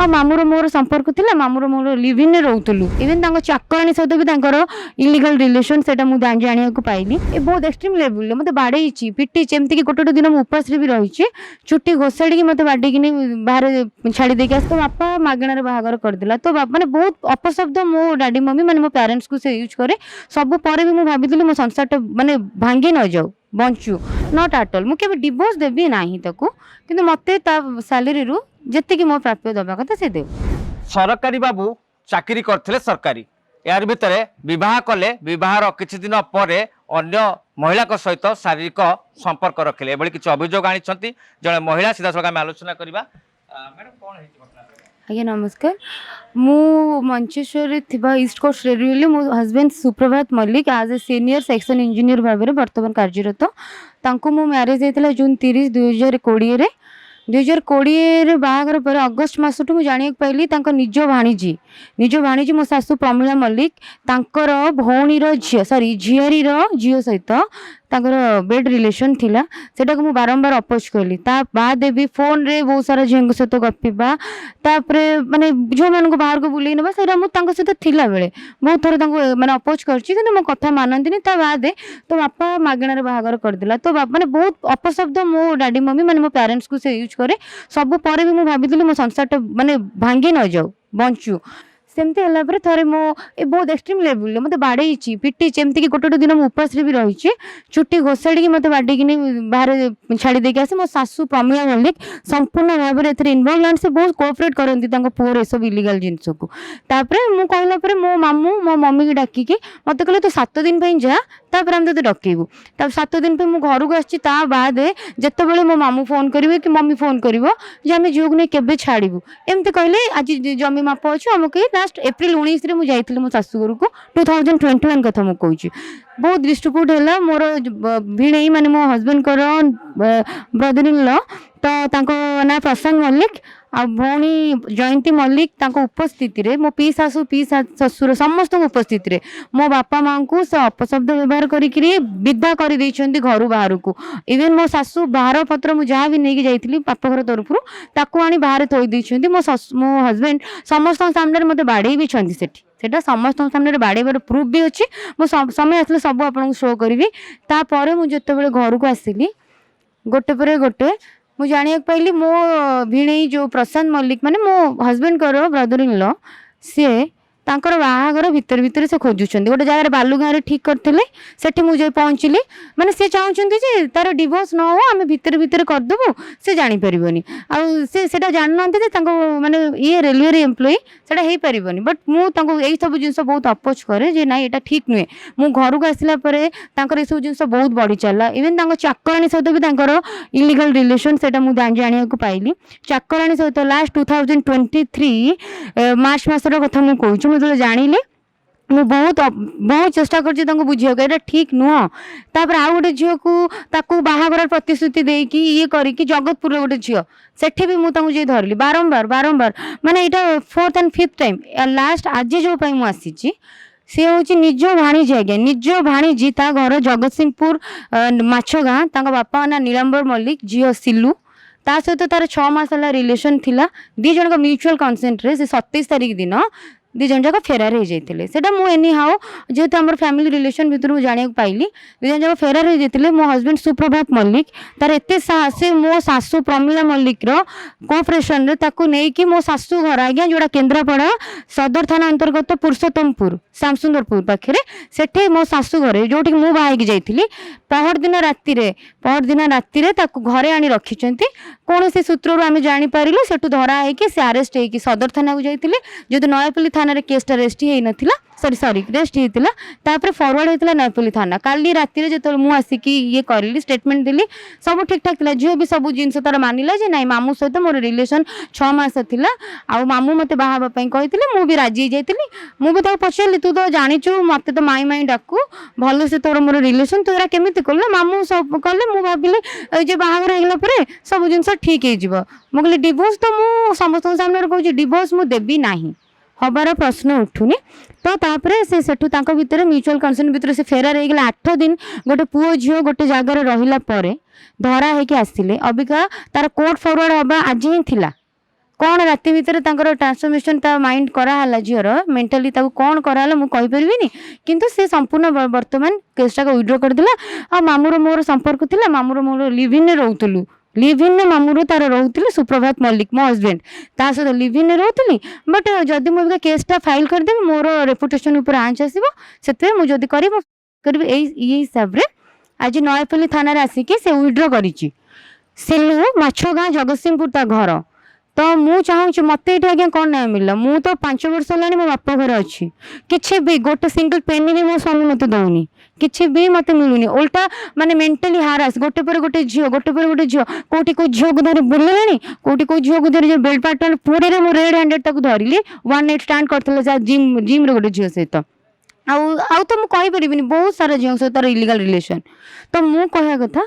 आ मामूर मोर संपर्क थिला मामूर मोर live in रोतलु even तांको चाकरानी सहित भी तांकर इलीगल रिलेशन सेटा मु जानिया को पाइली ए बहुत एक्सट्रीम लेवल मते बाडेइची पिटी एमती कि गोटे दिन मु उपास रे भी रहिची छुट्टी घोसाड़ी की मते बाडी कि बाहर छाड़ी देके आस तो बापा मागणार बाहागर कर दिला तो माने बहुत अपशब्द मो डैडी मम्मी माने मो पेरेंट्स को से यूज करे सब पर भी मु भाबितली मो संसार माने भांगी न जाऊ बंचू नॉट एट ऑल मुझे डिवोर्स देवी ना ताकू किंतु मते सैलरी रु जेतिकी मो प्राप्य दबा कथा से दे सरकारी बाबू चाकरी करथिले सरकारी यार भितर विवाह कले विवाहर किछि दिन पर अन्य महिला सहित शारीरिक संपर्क रखिले एभली किछि अभियोग आनिछंती जणे महिला सीधा सका में आलोचना करबा मैडम कोन हेछि घटना आज्ञा नमस्कार मु मंचेश्वर थिबा ईस्ट कोस्ट रेलवे मो husband Suprabhat Mallick as a senior section engineer भाव में बर्तमान कार्यरत तांको मो मैरिज होता जून 30 2020 2020 बाहागर पर अगस्ट मसठू मुझे जाना पाइली निज भाणीजी मो सासू प्रमिला मल्लिक तांकर भौणीर झील सॉरी झीआरी झील सहित तांकर बेड रिलेशन थिला सेटा को मु बारंबार अपोज कली ता बाद भी फोन रे बहुत सारा झील सहित गपिबा तापरे माने जो मान को बाहर को बुले नबा सेरा मु तांको सहित थिला बेले बहुत थोर तांको माने अपोज करची किंतु मो कथा मानंतिनी ता बाद तो बापा मागणार बाहागर कर दिला तो माने बहुत अपशब्द मो डैडी मम्मी माने मो पेरेंट्स को से यूज करे सब पर भी मु भाबितली मो संसार माने भांगी न जाऊ बंचू सेमती है थे मो ए बहुत एक्सट्रीम लेवल मत बाडेइची पिटी एमती कि गोटे दिन मु उपास रे भी रहिची छुट्टी घोसाड़ी की मत बाडी कि बाहर छाड़ी देके आसे मो सासू प्रमिला मल्लिक संपूर्ण भाव में इनवॉल्व से बहुत कोऑपरेट करती पुअर ये सब इलीगल जिनस को तापरे मु कहला परे मो मामू मो मम्मी की डाकिकी मत कहले तू 7 दिन पई जा तापर हम तते डकेबू तब 7 दिन पे मु घर को आछि ता बाद जत्ते बेले मो मामू फोन करिवे कि मम्मी फोन करिवो जे हम झियो ने केबे छाड़ीबू एमते कहले आज जमी माप अछि हम के लास्ट एप्रिल 19 रे मु जाइथिले मो सासू घर को 2021 कथा मु कहूची बहुत डिस्ट्रीब्यूट हैला मोर भिणई माने मो हस्बैंड कर ब्रदर इन लॉ तो तांको ना प्रशांत मल्लिक आ भौणी जयंती मल्लिक तांको उपस्थिति रे मो पी सासू पी ससुर समस्त उपस्थिति रे मो बापा मां को से अपशब्द व्यवहार करी विदा कर देइछंती घर बाहर को इवन मो सासू बाहर पत्र मु जहाँ भी नहीं जाइथिली बापा घर तरफ ताको आनी बाहर थोई देइछंती मो हस्बैंड समस्त सामने मते बाड़े भी छंती सेठी सेटा समस्त सामने बाड़ेबार प्रूफ भी अच्छी मो समय आसले सब आपको शो करी तापर मुझे घर को आसिली गोटे पर गोटे मु जानिया पाइली मो भिणई जो प्रशांत मल्लिक माने मो हस्बैंड कर ब्रदर इन लॉ सी तांकर बाहागर भितर भितर से खोजुछंती गोटे जगह बालुगाँ ठीक करथिले सेठी मुझे पहुँचली माने से चाहूछंती जे तार डिवोर्स न हो आमे भितर भितर कर देबो से जानि परिबनी आ से सेटा जाननते जे तांको माने ये रेलवे रे एम्प्लॉय सेटा हेई परिबनी बट मु तांको एई सब जिंस बहुत अपोज करे जे नाही एटा ठीक नुहे मु घर को आसिला परे तांकर ए सब जिंस बहुत बढ़ी चला इवन तांको चाकरानी सहित भी तांकर इलीगल रिलेशन सेटा मु जानिया को पाइली चाकरानी सहित लास्ट 2023 मार्च मासर कथा मु कहूछु जो जानिले मु बहुत बहुत चेष्टा कर बुझे ठीक नुह तापर आउ गोटे झील को ताकू बाहागर प्रतिश्रुति देकी ये करी जगतपुर गोटे झील सेठी भी मुझे धरली बारंबार बारंबार माने यहाँ 4th and 5th time last आज जो मु आसी सी हूँ निज भाणीजी आज्ञा निज भाणीजी ता घर जगत सिंहपुर माछगाँ बापा ना नीलांबर मल्लिक झील सिलू ता सहित तार 6 मास रिलेशन थिला दी जन म्यूचुअल कंसेंट रे से 27 तारिख दिन दी जन जाक फेरार हो जाते सेटा मु एनी हाउ जेहेतु आम फैमिली रिलेशन भितर जाना पाइली दी जन जाक फेरार हो जाते मो हस्बैंड सुप्रभात मल्लिक तार एत साहस मो सासू प्रमिला मल्लिक कोऑपरेशन रे ताकू नहीं कि मो सासू घर आज्ञा जोड़ा केन्द्रापड़ा सदर थाना अंतर्गत पुरुषोत्तमपुर श्यामसुंदरपुर पाखे सेठे मो सासू घरे जो मु बाहर जाइली पहरदिन राति घरे आनी रखिंट कौन से सूत्र आम जापारू से धरा से आरेस्ट हो सदर थाना को जाते जेहतु नयापल्ली थाना केसटा रेस्ट होता सॉरी रेस्ट होता फरवर्ड होता नयापल्ली थाना काली राति जो मुझे आसिकी ये करी स्टेटमेंट देली सब ठीक ठाक था झील भी सब जिन तार मानिला जे नाई मामू सहित मोर रिलेशन 6 मास था आ मामू मत बाहापी कही मुझे राजी जाती मुझे पचारि तू तो जाचु मत तो माई माई डाकू भल से तोर मोर रिलेशन तू केमी कल मामू सब कले मुझे भाविली जे बाहागर होगा सब जिन ठीक हो मुझे डिवोर्स तो मुझ समस्त सामने कहूँ डिवोर्स मुझे देवी ना हबार प्रश्न उठुनी तो तापर से सेठू तांको भितर म्यूचुअल कंसेंट भितर से फेरार हो गला 8 दिन गोटे पुओ झील गोटे जगार रहिला परे धरा होके आसिले अबिका तार कोर्ट फॉरवर्ड हबा आज ही थिला कौन राति भितर ट्रांसफॉर्मेशन ता माइंड कराला झीर मेंटली कौन कराला मुझे कहीपरि किंतु से संपूर्ण वर्तमान केसटा को विड्रो करदेला आ मामूर मोर संपर्क थिला मामूर मोर लिव इन रोतलु लिव इन मामूर तार रोतले सुप्रभात मल्लिक मो हजबैंड ता सहित लिव इन रोतली बट जदि मुझे केसटा फाइल करदेबी मोर रेपुटेशन ऊपर आंच आसो से मुझे करी हिसाब से आज नयापल्ली थाना आसिकी से विड्रो करी माछ गाँ जगतसिंहपुर ता घर तो मु चाहूँ मत ये आज्ञा कौन न्याय मिलला मु तो 5 वर्ष है मो बाप घर अच्छी किसी भी गोटे सिंगल पेनी भी मो स्वामी मत दौनी किसी भी मत मिलूनी उल्टा माने मेंटली हारास गोटे पर गोटे झील गोटे पर गोटे झील कौटी को झील को धरी बुले कौटी को झील को धरी बेल्ट पार्टनर पूरे मुझे रेड हैंडेड ताको धरली 1 नाइट स्टांड करते जिम रे गोटे झील सहित आउ तो मुझे बहुत सारा झील सहित इलीगल रिलेशन तो मु कहया कथा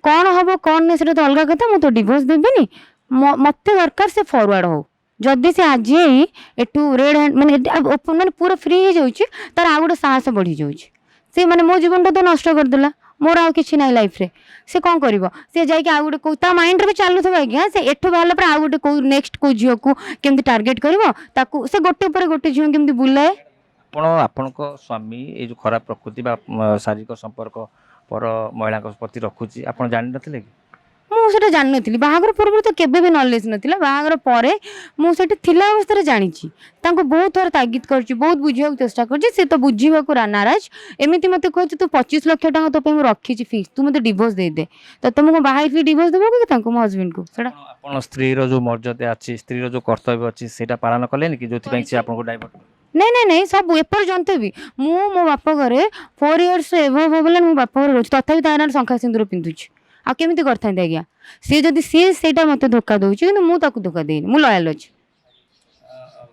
कौन हम कौन नहीं तो अलग कथा मुझे तो डिवोर्स देवी मत दरकार से फॉरवर्ड हो जदि से आज ही एटू रेड हैंड माने पूरा फ्री हो जाऊँ तार आ गोटे साहस बढ़ी जाऊँगी से माने मो जीवन तो नष्ट करदेला मोर आउ किसी ना लाइफ रे से कौन कर सी जाकि आउ गोटे माइंड रे भी चलू थे आज्ञा से एठू बाहर पर आउ गोटे कौ नेक्स्ट कौ झील को केमती टार्गेट कर से गोटे पर गोटे झील केमती बुलाए आपण स्वामी ये जो खराब प्रकृति शारीरिक संपर्क पर महिला प्रति रखुची आप जान नथिले कि मुझे जान नी बाहागर पूर्व तो केबे भी नॉलेज नाला बाहागर पर मुझे अवस्था जानी बहुत थर तागिद कर बहुत बुझा चेष्टा कर तो बुझा नाराज एमती मत कह तू 25 लाख टका तो मुझे रखी फिक्स तू मत डिवोर्स दे दे तो तुमको बाहर डिवोर्स देव कि मो हजबैंड को स्त्री जो मर्यादा अच्छी स्त्री जो कर्तव्य अच्छी से पालन कले कि जो आपको डाइवर्ट नहीं नहीं नहीं सब एपर्यंत भी मो बाप घरे 4 इयर्स एभव बोले मो बाप घर रोच तथापि तार शंखा सिंदूर पिंधुची आ केमी करता आज्ञा सी जदि सी से मत धोखा दौर कि मुझे धोखा देनी मुझे लयाल अच्छी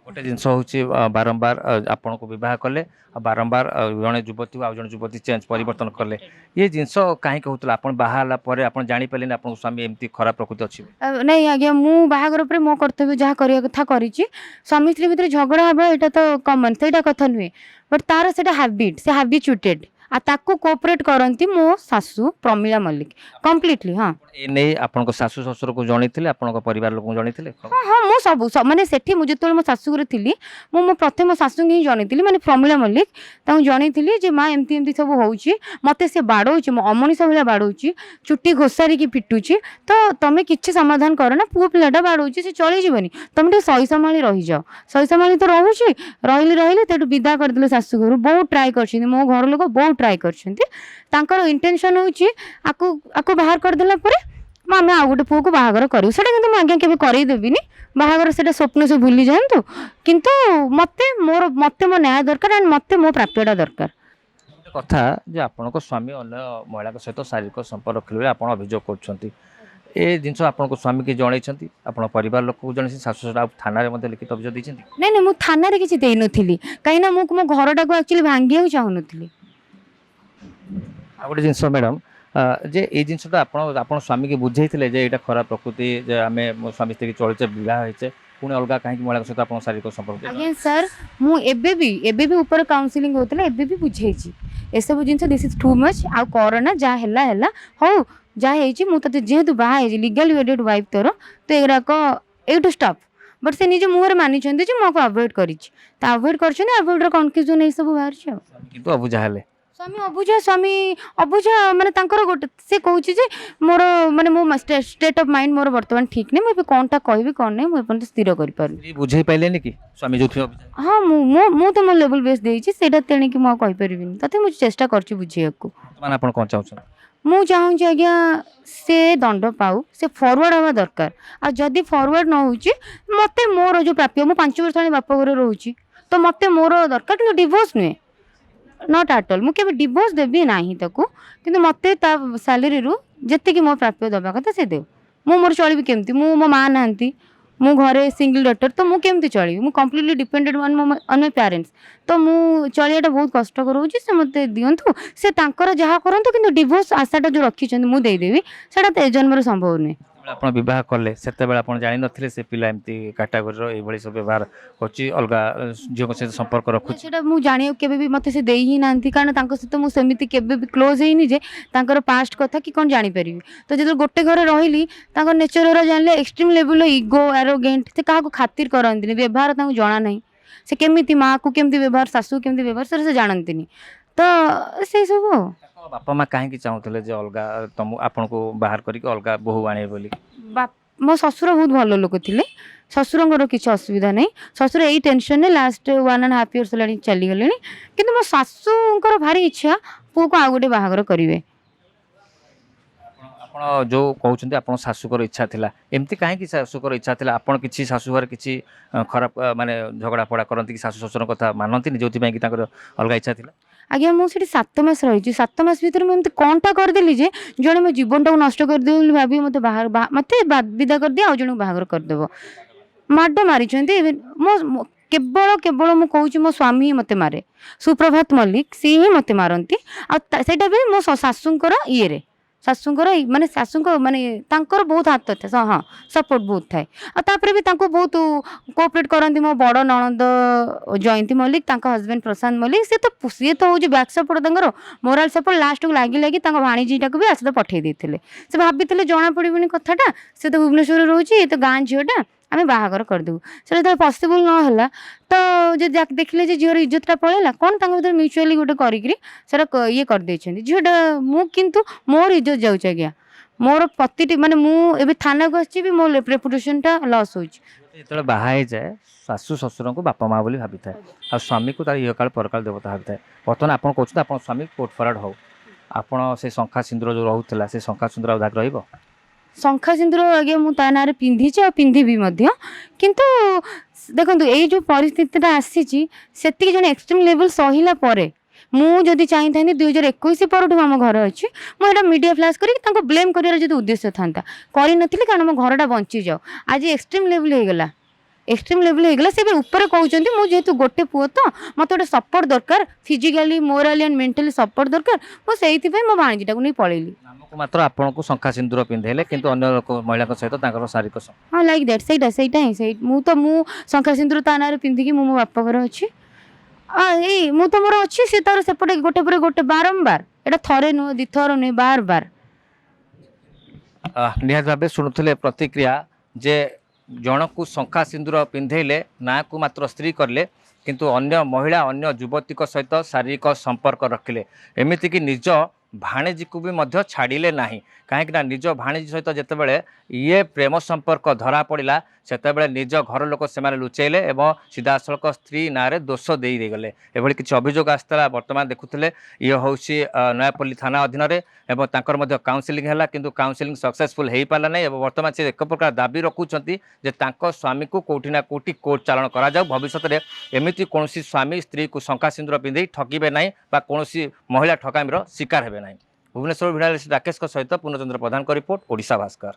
गोटे जिनस हूँ बारंबार आपण को बह कले बारंबार जड़े युवती आउ जड़े युवती चेंज परिवर्तन कले ये जिनस कहीं कहूला आप बाहर आप जापारे आप स्वामी एमती खराब प्रकृति अच्छी नहीं आज्ञा मु बाहागर पर मो कर्तव्य जहाँ करवा कथा करी स्वामी स्त्री भितर झगड़ा हाँ यहाँ तो कमन से कथा नुहे बट तार से हैबिट से हैबिचुएटेड आ ताको कोऑपरेट करंती मो सासू प्रमिला मल्लिक कंप्लीटली हाँ ए नहीं आपन को सासू ससुर को जणैथिले आपन को परिवार लोक को जणैथिले हाँ हाँ मो सब माने सेठी मु जेतोल मो सासू घर थिली मो प्रथम मो सासू ही जणैथिली माने प्रमिला मल्लिक ताऊ जणैथिली जे माँ एमती एमती सब होउची मते से बाडौची मो अमनीष भलिया बाडौची चुट्टी घोसारी की पिटुची तो तमे किछि समाधान कर ना पुओ पिलाटा बाडौची से चली जीवनी तमे तो सही संभाली रही जाओ सही संभाली तो रहूची रहिले तेटु विदा कर दिले सासू घर बहुत ट्राई करछिन मो घर लोक बहुत ट्राई कर इंटेंशन हूँ बाहर करदेला आम आ गए पुओ को बाहर करूँ से आज्ञा के करदेवी बाहर से स्वप्न से भूली जातु किंतु मत मो न्याय दरकार एंड मत मो प्राप्यटा दरकार कथा जो आपण स्वामी अन्य महिला सहित शारीरिक संपर्क रखिले आप अभियोग कर जिन आपको स्वामी की जन आप परिवार लोक को जन शाशु थाना लिखित अभियोग देती नहीं नहीं मुझे थाना किसी देनी कहीं मो घरटा को एक्चुअली भांगी चाहूनी गोटे जिन मैडम जे ये जिनसा आप स्वामी की बुझे जे यहाँ खराब प्रकृति जे आम स्वामी स्त्री चलचे बह होचे पुणी अलग कहीं महिला सहित आप शारीरिक संपर्क आज्ञा सर मुझे ऊपर काउनसिलिंग होता है बुझे एसबू जिन दिस इज टू मच आ करना जहाँ है हौ जहाँ मुझे जेहेतु बाहर लीगल वेडेड वाइफ तोर तो एगुराक एटू स्टॉप बट से निजे मुहर मानी मुझे अवॉइड कर अवॉइड कर कन्फ्यूजन ये सब बाहर अबुझा हेले स्वामी अबुझा माने गोटे से कहूँ मोर माने मो स्टेट ऑफ माइंड मोर बर्तमान ठीक नहीं मुझे कौनटा कहि कौन नहीं मुझे स्थिर कर बुझे पाइले कि स्वामी जो हाँ मु तो मो लेवल बेस देटा तेणी कि मुझे कहीपरि तथे मुझे चेष्टा कर बुझे कौन चाहूँ मु चाहूँ आज्ञा से दंड पाऊ से फॉरवर्ड हवा दरकार आ जदि फॉरवर्ड न हो मत मोर जो प्राप्य मु 5 वर्ष बाप घर रोची तो मत मोर दरकार कि डिवोर्स नुहे नॉट एट ऑल मुझे डिवोर्स देवी ना कि मत सैलरी रू जी मो प्राप्य दवा कथा से दे मोर चलि केमती मो माँ ना मु घरे सिंगल डॉटर तो मुझे केमती चलि मु completely depended on my parents तो मु चलियाटा बहुत कष्ट करोची से मते दियंतु से तांकर जहाँ करंतु किंतु डिवोर्स आशाटा जो रखी मुझे देदेवी सेटा तो ए जन्मर संभव नुहे ଆପଣ ବିବାହ କଲେ ସେତେବେଳେ ଆପଣ ଜାଣିନଥିଲେ ସେ ପିଲା ଏମିତି କାଟାଗୋରୀର ଏଇଭଳି ସବୁ ବ୍ୟବହାର କରୁଛି ଅଲଗା ଝିଅଙ୍କ ସହିତ ସମ୍ପର୍କ ରଖୁଛି। ସେଟା ମୁଁ ଜାଣିବାକୁ କେବେ ବି ମୋତେ ସେ ଦେଇ ହିଁ ନାହାନ୍ତି, କାରଣ ତାଙ୍କ ସହିତ ମୁଁ ସେମିତି କେବେ ବି କ୍ଲୋଜ୍ ହେଇନି ଯେ ତାଙ୍କର ପାଷ୍ଟ କଥା କି କ'ଣ ଜାଣିପାରିବି। ତ ଯେତେବେଳେ ଗୋଟେ ଘରେ ରହିଲି ତାଙ୍କ ନେଚର ଜାଣିଲେ ଏକ୍ସଟ୍ରିମ୍ ଲେଭେଲର ଇଗୋ ଆରୋଗେଣ୍ଟ, ସେ କାହାକୁ ଖାତିର କରନ୍ତିନି, ବ୍ୟବହାର ତାଙ୍କୁ ଜଣା ନାହିଁ। ସେ କେମିତି ମାଆକୁ କେମିତି ବ୍ୟବହାର, ଶାଶୁକୁ କେମିତି ବ୍ୟବହାର, ସେଟା ସେ ଜାଣନ୍ତିନି। ତ ସେଇ ସବୁ ଆଉ। ତାଙ୍କ ବାପା ମା କାହିଁକି ଚାହୁଁଥିଲେ ଯେ ଅଲଗା ଆପଣଙ୍କୁ ବାହାର କରିକି ଅଲଗା ବୋହୂ ଆଣିବେ ବୋଲି? ମୋ ଶ୍ୱଶୁର ବହୁତ ଭଲ ଲୋକ ଥିଲେ, ଶ୍ୱଶୁରଙ୍କର କିଛି ଅସୁବିଧା ନାହିଁ। ଶ୍ୱଶୁର ଏଇ ଟେନସନରେ ଲାଷ୍ଟ 1.5 ଇୟର୍ସ ହେଲାଣି ଚାଲିଗଲେଣି। କିନ୍ତୁ ମୋ ଶାଶୁଙ୍କର ଭାରି ଇଚ୍ଛା ପୁଅକୁ ଆଉ ଗୋଟେ ବାହାଘର କରିବେ। ଆପଣ ଯୋଉ କହୁଛନ୍ତି ଆପଣ ଶାଶୁଙ୍କର ଇଚ୍ଛା ଥିଲା, ଏମିତି କାହିଁକି ଶାଶୁଙ୍କର ଇଚ୍ଛା ଥିଲା? ଆପଣ କିଛି ଶାଶୁ ଘରେ କିଛି ଖରାପ ମାନେ ଝଗଡ଼ା ଫଗଡ଼ା କରନ୍ତି କି ଶାଶୁ ଶ୍ୱଶୁରଙ୍କ କଥା ମାନନ୍ତିନି ଯୋଉଥିପାଇଁ କି ତାଙ୍କର ଅଲଗା ଇଚ୍ଛା ଥିଲା? ଆଜ୍ଞା ମୁଁ ସେଠି 7 ମାସ ରହିଛି। 7 ମାସ ଭିତରେ ମୁଁ ଏମିତି କ'ଣଟା କରିଦେଲି ଯେ ଜଣେ ମୋ ଜୀବନଟାକୁ ନଷ୍ଟ କରିଦେବ ବୋଲି ଭାବି ମୋତେ ମୋତେ ବିଦା କରିଦିଏ, ଆଉ ଜଣଙ୍କୁ ବାହାଘର କରିଦେବ। ମାଡ଼ ମାରିଛନ୍ତି। କେବଳ କେବଳ ମୁଁ କହୁଛି ମୋ ସ୍ୱାମୀ ହିଁ ମୋତେ ମାରେ। ସୁପ୍ରଭାତ ମଲ୍ଲିକ ସିଏ ହିଁ ମୋତେ ମାରନ୍ତି। ଆଉ ସେଇଟା ବି ମୋ ଶାଶୁଙ୍କର ଇଏରେ, ମାନେ ଶାଶୁଙ୍କ ମାନେ ତାଙ୍କର ବହୁତ ହାତ ଥାଏ। ହଁ ସପୋର୍ଟ ବହୁତ ଥାଏ। ଆଉ ତାପରେ ବି ତାଙ୍କୁ ବହୁତ କୋଅପରେଟ୍ କରନ୍ତି ମୋ ବଡ଼ ନଣନ୍ଦ ଜୟନ୍ତୀ ମଲ୍ଲିକ, ତାଙ୍କ ହଜବେଣ୍ଡ ପ୍ରଶାନ୍ତ ମଲ୍ଲିକ। ସିଏ ତ ହେଉଛି ବ୍ୟାକ୍ ସପୋର୍ଟ ତାଙ୍କର, ମୋରାଲ ସପୋର୍ଟ। ଲାଷ୍ଟକୁ ଲାଗି ତାଙ୍କ ଭାଣିଜୀଟାକୁ ବି ଆସିତ ପଠେଇ ଦେଇଥିଲେ। ସେ ଭାବିଥିଲେ ଜଣାପଡ଼ିବନି କଥାଟା, ସେ ତ ଭୁବନେଶ୍ୱରରେ ରହୁଛି, ଏ ତ ଗାଁ ଝିଅଟା, ଆମେ ବାହାଘର କରିଦେବୁ। ସେଟା ଯେତେବେଳେ ପସିବୁଲ୍ ନ ହେଲା ତ ଯଦି ଦେଖିଲେ ଯେ ଝିଅର ଇଜ୍ଜତଟା ପଳେଇଲା, କ'ଣ ତାଙ୍କ ଭିତରେ ମ୍ୟୁଚୁଆଲି ଗୋଟେ କରିକିରି ସେଟା ଇଏ କରିଦେଇଛନ୍ତି ଝିଅଟା। ମୁଁ କିନ୍ତୁ ମୋର ଇଜ୍ଜତ ଯାଉଛି ଆଜ୍ଞା, ମୋର ପ୍ରତିଟି ମାନେ ମୁଁ ଏବେ ଥାନାକୁ ଆସିଛି ବି ମୋ ରେପୁଟେସନଟା ଲସ୍ ହେଉଛି। ଯେତେବେଳେ ବାହା ହେଇଯାଏ ଶାଶୁ ଶ୍ୱଶୁରଙ୍କୁ ବାପା ମା ବୋଲି ଭାବିଥାଏ, ଆଉ ସ୍ୱାମୀକୁ ତାର ଇହକାଳ ପରକାଳ ଦେବତା ଭାବିଥାଏ। ବର୍ତ୍ତମାନ ଆପଣ କହୁଛନ୍ତି ଆପଣ ସ୍ୱାମୀ କୋର୍ଟ ଫରାଡ଼ ହଉ, ଆପଣ ସେ ଶଙ୍ଖା ସିନ୍ଦୁର ଯେଉଁ ରହୁଥିଲା ସେ ଶଙ୍ଖା ସିନ୍ଦୁର ଆଉ ଦାଗ ରହିବ? ଶଙ୍ଖା ସିନ୍ଦୁର ଆଜ୍ଞା ମୁଁ ତା ନାଁରେ ପିନ୍ଧିଛି ଆଉ ପିନ୍ଧିବି ମଧ୍ୟ। କିନ୍ତୁ ଦେଖନ୍ତୁ ଏଇ ଯେଉଁ ପରିସ୍ଥିତିଟା ଆସିଛି, ସେତିକି ଜଣେ ଏକ୍ସଟ୍ରିମ୍ ଲେଭେଲ୍ ସହିଲା ପରେ ମୁଁ ଯଦି ଚାହିଁଥାନ୍ତି 2021 ପରଠୁ ଆମ ଘରେ ଅଛି, ମୁଁ ଏଇଟା ମିଡ଼ିଆ ଫ୍ଲାସ୍ କରିକି ତାଙ୍କୁ ବ୍ଲେମ୍ କରିବାର ଯଦି ଉଦ୍ଦେଶ୍ୟ ଥାନ୍ତା କରିନଥିଲି, କାରଣ ମୋ ଘରଟା ବଞ୍ଚିଯାଉ। ଆଜି ଏକ୍ସଟ୍ରିମ୍ ଲେଭେଲ୍ ହେଇଗଲା, ସେ ଏବେ ଉପରେ କହୁଛନ୍ତି ମୁଁ ଯେହେତୁ ଗୋଟେ ପୁଅ ତ ମୋତେ ଗୋଟେ ସପୋର୍ଟ ଦରକାର, physically morally and mentally support ଦରକାର। ମୁଁ ସେଇଥିପାଇଁ ମୋ ଭାଣିଜୀଟାକୁ ନେଇ ପଳେଇଲି। ନାମକୁ ମାତ୍ର ଆପଣଙ୍କୁ ଶଙ୍ଖା ସିନ୍ଦୁର ପିନ୍ଧେଇଲେ, କିନ୍ତୁ ଅନ୍ୟ ମହିଳାଙ୍କ ସହିତ ତାଙ୍କର ଶାରୀରିକ ହଁ ଲାଇକ୍ ଦ୍ୟାଟ୍, ସେଇଟା ହିଁ ମୁଁ ଶଙ୍ଖା ସିନ୍ଦୁର ତା ନାଁରେ ପିନ୍ଧିକି ମୁଁ ମୋ ବାପା ଘରେ ଅଛି। ମୁଁ ତ ମୋର ଅଛି, ସେ ତାର ସେପଟେ ଗୋଟେ ପରେ ଗୋଟେ ବାରମ୍ବାର, ଏଇଟା ଥରେ ନୁହେଁ, 2 ଥର ନୁହେଁ, ବାର। ନିହାତି ଭାବେ ଶୁଣୁଥିଲେ ପ୍ରତିକ୍ରିୟା ଯେ ଜଣକୁ ଶଙ୍ଖା ସିନ୍ଦୁର ପିନ୍ଧେଇଲେ ନାଁକୁ ମାତ୍ର ସ୍ତ୍ରୀ କଲେ, କିନ୍ତୁ ଅନ୍ୟ ମହିଳା ଅନ୍ୟ ଯୁବତୀଙ୍କ ସହିତ ଶାରୀରିକ ସମ୍ପର୍କ ରଖିଲେ। ଏମିତିକି ନିଜ ଭାଣିଜୀକୁ ବି ମଧ୍ୟ ଛାଡ଼ିଲେ ନାହିଁ, କାହିଁକିନା ନିଜ ଭାଣିଜୀ ସହିତ ଯେତେବେଳେ ଇଏ ପ୍ରେମ ସମ୍ପର୍କ ଧରା ପଡ଼ିଲା ସେତେବେଳେ ନିଜ ଘର ଲୋକ ସେମାନେ ଲୁଚେଇଲେ ଏବଂ ସିଧାସଳଖ ସ୍ତ୍ରୀ ନାଁରେ ଦୋଷ ଦେଇଗଲେ। ଏଭଳି କିଛି ଅଭିଯୋଗ ଆସିଥିଲା। ବର୍ତ୍ତମାନ ଦେଖୁଥିଲେ ଇଏ ହେଉଛି ନୟାପଲ୍ଲୀ ଥାନା ଅଧୀନରେ ଏବଂ ତାଙ୍କର ମଧ୍ୟ କାଉନସିଲିଂ ହେଲା, କିନ୍ତୁ କାଉନସିଲିଂ ସକ୍ସେସଫୁଲ୍ ହୋଇପାରିଲା ନାହିଁ। ଏବଂ ବର୍ତ୍ତମାନ ସେ ଏକ ପ୍ରକାର ଦାବି ରଖୁଛନ୍ତି ଯେ ତାଙ୍କ ସ୍ୱାମୀକୁ କେଉଁଠି ନା କେଉଁଠି କୋର୍ଟ ଚାଲାଣ କରାଯାଉ, ଭବିଷ୍ୟତରେ ଏମିତି କୌଣସି ସ୍ୱାମୀ ସ୍ତ୍ରୀକୁ ଶଙ୍ଖା ସିନ୍ଦୁର ପିନ୍ଧେଇ ଠକିବେ ନାହିଁ ବା କୌଣସି ମହିଳା ଠକାମିର ଶିକାର ହେବେ ନାହିଁ। ଭୁବନେଶ୍ୱର ଭିଡିଓ ରାକେଶଙ୍କ ସହିତ ପୂର୍ଣ୍ଣଚନ୍ଦ୍ର ପ୍ରଧାନଙ୍କ ରିପୋର୍ଟ, ଓଡ଼ିଶା ଭାସ୍କର।